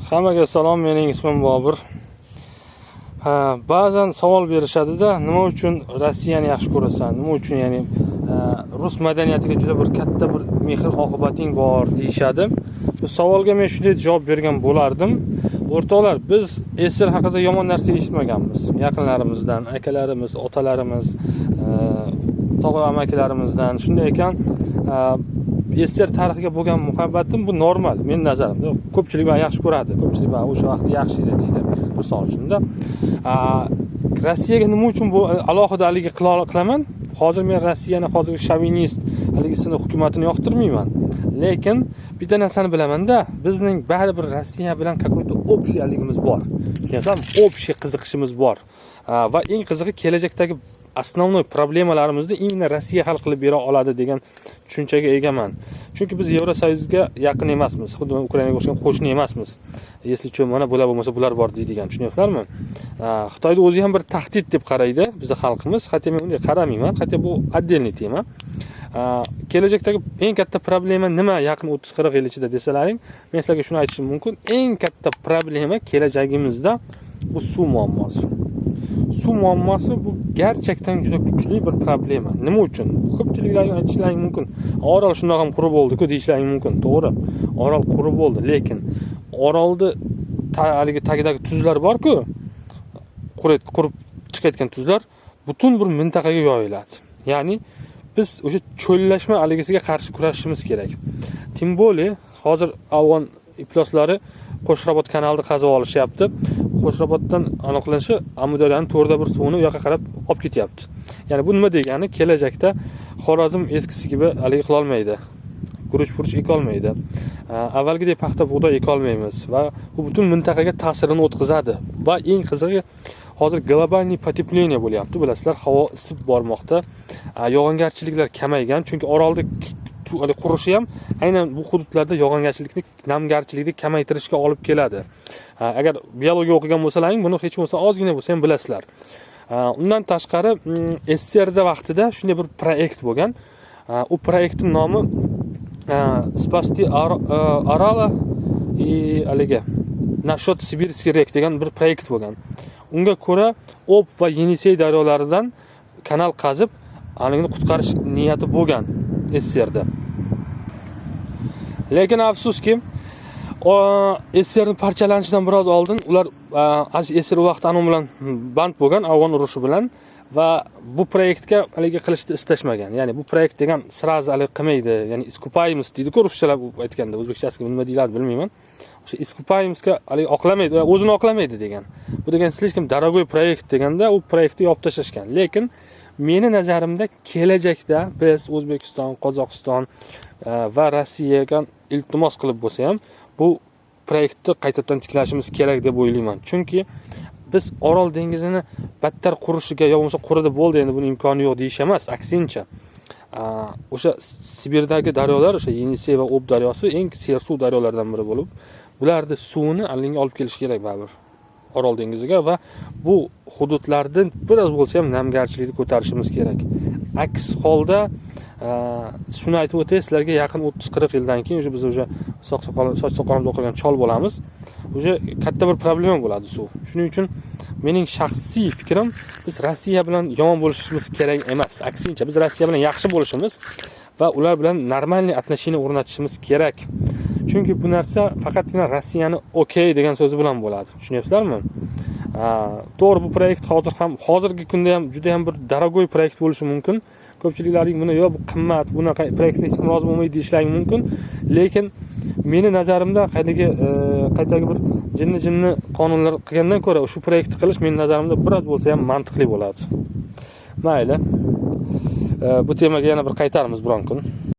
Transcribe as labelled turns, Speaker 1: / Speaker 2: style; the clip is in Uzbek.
Speaker 1: Hammaga salom, mening ismim Bobur. Ba'zan savol berishadi-da, nima uchun Rossiyani yaxshi ko'rasan? Nima uchun, ya'ni rus madaniyatiga juda bir katta bir mehr oqibating bor deyshadi. Bu savolga men shunday javob bergan bo'lardim. O'rtoqlar, biz SR haqida yomon narsa eshitmaganmiz. Yaqinlarimizdan, akalarimiz, otalarimiz, tog'a amakilarimizdan. Shunday ekan, SR tarixiga bo'lgan muhabbatim bu normal, men nazarimda. Ko'pchilik buni yaxshi ko'radi. Ko'pchilik buni o'sha vaqtda yaxshi edi deydi. Misol uchun-da. Rossiyaga nima uchun bu alohida haligi qilaman? Hozir men Rossiyani hozirgi shovinist haligisini hukumatini yoqtirmayman. Lekin bitta narsani bilaman-da, bizning baribir Rossiya bilan какой-то общийligimiz bor. Tushunyapsizmi? Общий qiziqishimiz bor. Va eng qizig'i kelajakdagi основной problemalarimizni imенно Rossiya hal qilib bera oladi degan tushunchaga egaman. Chunki biz Yevrosoyuzga yaqin emasmiz, xuddi Ukrainaga o'xshagan qo'shni emasmiz. Если что, mana bular bo'lmasa bular bor deydigan, tushunyapsizlarmi? Xitoyni o'zi ham bir tahdid deb qaraydi bizning xalqimiz. Hatto men unday qaramayman, hatto bu отдельный tema. Kelajakdagi eng katta problema nima yaqin 30-40 yil ichida desalaring, men sizlarga shuni aytishim mumkin. Eng katta problema kelajagimizda bu suv muammosi. Suv muammosi bu gerçekten juda kuchli bir problema. Nima uchun? Ko'pchiliklarga aytishlaring mumkin. Orol shundoq ham qurib bo'ldi-ku deyishlaring mumkin. To'g'ri. Orol qurib bo'ldi, lekin Orolda haligi tagidagi tuzlar bor-ku, qurib chiqayotgan tuzlar butun bir mintaqaga yoyiladi. Ya'ni biz o'sha cho'llashma haligisiga qarshi kurashishimiz kerak. Tim bo'li hozir afg'on ifloslari Qo'shrobod kanalini qazib olishyapti. Qo'shroboddan aniqlanishi Amudaryoning to'rda bir suvini u yoqqa qarab olib ketyapti. Ya'ni bu nima degani? Kelajakda Xorazm eskisi gibi haligi qila olmaydi. Guruch eka olmaydi. Avvalgidek paxta bug'doy eka olmaymiz va bu butun mintaqaga ta'sirini o'tkazadi. Va eng qizig'i hozir globalniy потепление bo'lyapti. Bilasizlar, havo isib bormoqda. Yog'ingarchiliklar kamaygan, chunki Orolda qurishi ham aynan bu hududlarda yog'ingarchilikni, namgarchilikni kamaytirishga olib keladi. Agar biologiya o'qigan bo'lsalaring, buni hech bo'lmasa ozgina bo'lsa ham bilasizlar. Undan tashqari SSRda vaqtida shunday bir proyekt bo'lgan. U proyektning nomi Spasti Arala aliga Nashot Sibirskiy rek degan bir proyekt bo'lgan. Unga ko'ra Ob va Yenisey daryolaridan kanal qazib, aligini qutqarish niyati bo'lgan SSRda. Lekin afsuski, SSRning parchalanishidan biroz oldin ular SSR vaqt anom bilan band bo'lgan afg'on urushi bilan va bu proyektga haligi qilishni istashmagan. Ya'ni bu proyekt degan sirazi hali qilmaydi. Ya'ni iskupayimiz deydi-ku ruschalar aytganda, o'zbekchasiga nima deyiladi bilmayman. O'sha iskupayimizga hali oqlamaydi, o'zini oqlamaydi degan. Bu degan слишком дорогой proyekt deganda u proyektni yopib tashlashgan. Lekin meni nazarimda kelajakda biz O'zbekiston, Qozog'iston va Rossiyaga iltimos qilib bo'lsa ham bu proyektni qaytadan tiklashimiz kerak deb o'ylayman. Chunki biz Orol dengizini battar qurishiga yo bo'lmasa quridi bo'ldi, endi buning imkoni yo'q deyish emas, aksincha. O'sha Sibirdagi daryolar, o'sha Yenisey va Ob daryosi eng sersuv daryolardan biri bo'lib, bularning suvini alinga olib kelish kerak baribir Orol dengiziga va bu hududlardan biroz bo'lsa ham namgarchilikni ko'tarishimiz kerak. Aks holda shuni aytib o'tay, sizlarga yaqin 30-40 yildan keyin biz soch soqolimizda o'qigan chol bo'lamiz. Katta bir problema bo'ladi suv. Shuning uchun mening shaxsiy fikrim, biz Rossiya bilan yomon bo'lishimiz kerak emas. Aksincha, biz Rossiya bilan yaxshi bo'lishimiz va ular bilan normalniy отношения o'rnatishimiz kerak. Chunki bu narsa faqatgina Rossiyani okey degan so'zi bilan bo'ladi. Tushunyapsizlarmi? To'g'ri, bu proyekt hozirgi kunda ham juda ham bir дорогой proyekt bo'lishi mumkin. Ko'pchiliklaring buni yo bu qimmat, bunaqa proyektga hech kim rozi bo'lmaydi deyishlaring mumkin. Lekin meni nazarimda qaytagi bir jinni qonunlar qilgandan ko'ra shu proyektni qilish meni nazarimda biroz bo'lsa ham mantiqli bo'ladi. Mayli. Bu temaga yana bir qaytaramiz biron kun.